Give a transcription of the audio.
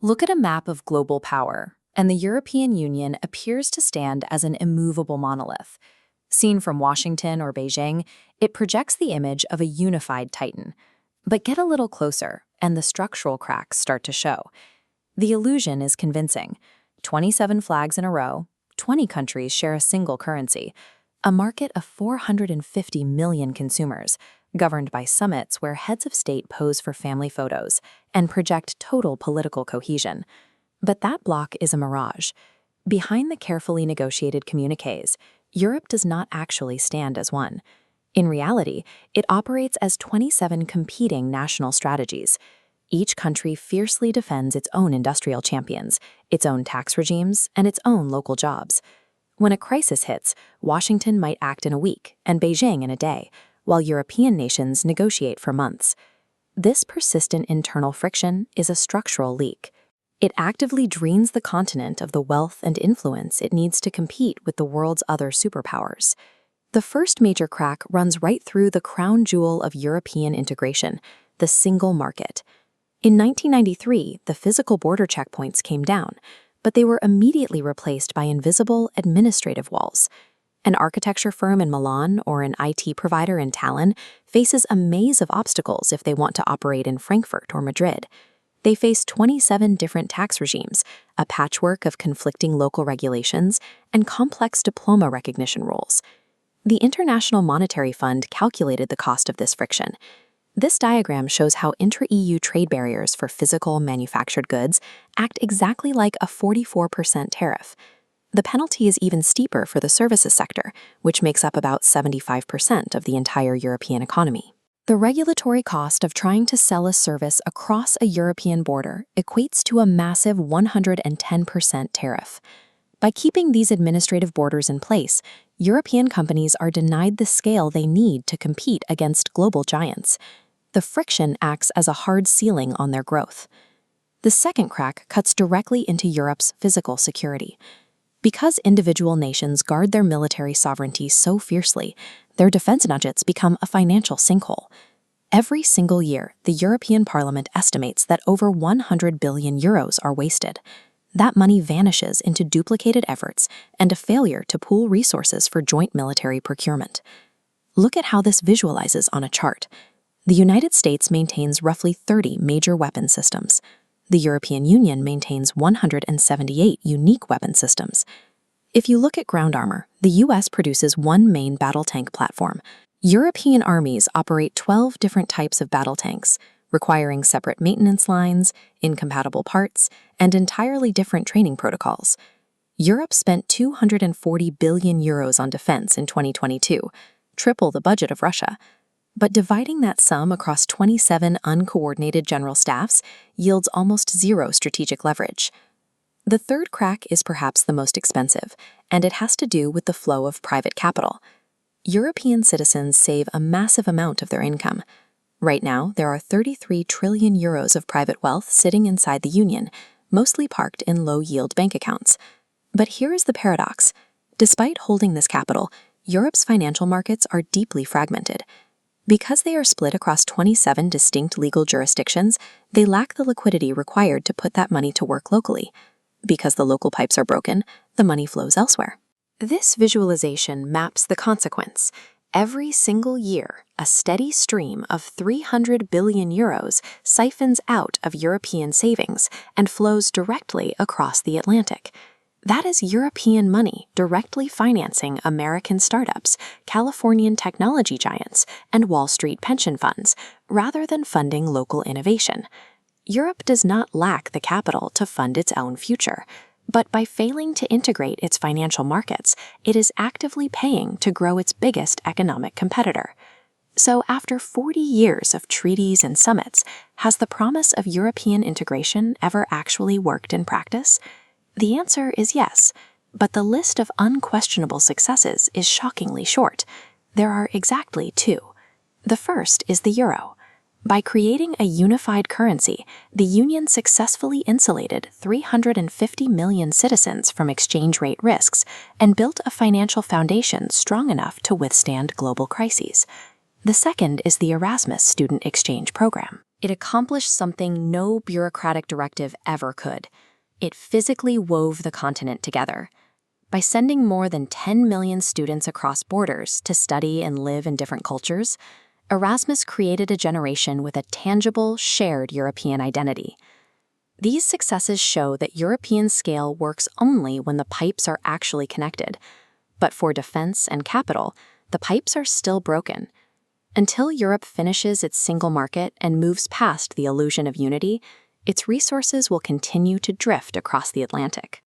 Look at a map of global power, and the European Union appears to stand as an immovable monolith. Seen from Washington or Beijing, it projects the image of a unified titan. But get a little closer, and the structural cracks start to show. The illusion is convincing. 27 flags in a row, 20 countries share a single currency, a market of 450 million consumers, governed by summits where heads of state pose for family photos and project total political cohesion. But that block is a mirage. Behind the carefully negotiated communiques, Europe does not actually stand as one. In reality, it operates as 27 competing national strategies. Each country fiercely defends its own industrial champions, its own tax regimes, and its own local jobs. When a crisis hits, Washington might act in a week and Beijing in a day, while European nations negotiate for months. This persistent internal friction is a structural leak. It actively drains the continent of the wealth and influence it needs to compete with the world's other superpowers. The first major crack runs right through the crown jewel of European integration, the single market. In 1993, the physical border checkpoints came down, but they were immediately replaced by invisible administrative walls. An architecture firm in Milan or an IT provider in Tallinn faces a maze of obstacles if they want to operate in Frankfurt or Madrid. They face 27 different tax regimes, a patchwork of conflicting local regulations, and complex diploma recognition rules. The International Monetary Fund calculated the cost of this friction. This diagram shows how intra-EU trade barriers for physical manufactured goods act exactly like a 44% tariff. The penalty is even steeper for the services sector, which makes up about 75% of the entire European economy. The regulatory cost of trying to sell a service across a European border equates to a massive 110% tariff. By keeping these administrative borders in place, European companies are denied the scale they need to compete against global giants. The friction acts as a hard ceiling on their growth. The second crack cuts directly into Europe's physical security. Because individual nations guard their military sovereignty so fiercely, their defense budgets become a financial sinkhole. Every single year, the European Parliament estimates that over 100 billion euros are wasted. That money vanishes into duplicated efforts and a failure to pool resources for joint military procurement. Look at how this visualizes on a chart. The United States maintains roughly 30 major weapon systems. The European Union maintains 178 unique weapon systems. If you look at ground armor, the US produces one main battle tank platform. European armies operate 12 different types of battle tanks, requiring separate maintenance lines, incompatible parts, and entirely different training protocols. Europe spent 240 billion euros on defense in 2022, triple the budget of Russia. But dividing that sum across 27 uncoordinated general staffs yields almost zero strategic leverage. The third crack is perhaps the most expensive, and it has to do with the flow of private capital. European citizens save a massive amount of their income. Right now, there are 33 trillion euros of private wealth sitting inside the Union, mostly parked in low-yield bank accounts. But here is the paradox. Despite holding this capital, Europe's financial markets are deeply fragmented. Because they are split across 27 distinct legal jurisdictions, they lack the liquidity required to put that money to work locally. Because the local pipes are broken, the money flows elsewhere. This visualization maps the consequence. Every single year, a steady stream of 300 billion euros siphons out of European savings and flows directly across the Atlantic. That is European money directly financing American startups, Californian technology giants, and Wall Street pension funds, rather than funding local innovation. Europe does not lack the capital to fund its own future, but by failing to integrate its financial markets, it is actively paying to grow its biggest economic competitor. So after 40 years of treaties and summits, has the promise of European integration ever actually worked in practice? The answer is yes, but the list of unquestionable successes is shockingly short. There are exactly two. The first is the euro. By creating a unified currency, the Union successfully insulated 350 million citizens from exchange rate risks and built a financial foundation strong enough to withstand global crises. The second is the Erasmus student exchange program. it accomplished something no bureaucratic directive ever could. It physically wove the continent together. By sending more than 10 million students across borders to study and live in different cultures, Erasmus created a generation with a tangible, shared European identity. These successes show that European scale works only when the pipes are actually connected. But for defense and capital, the pipes are still broken. Until Europe finishes its single market and moves past the illusion of unity, its resources will continue to drift across the Atlantic.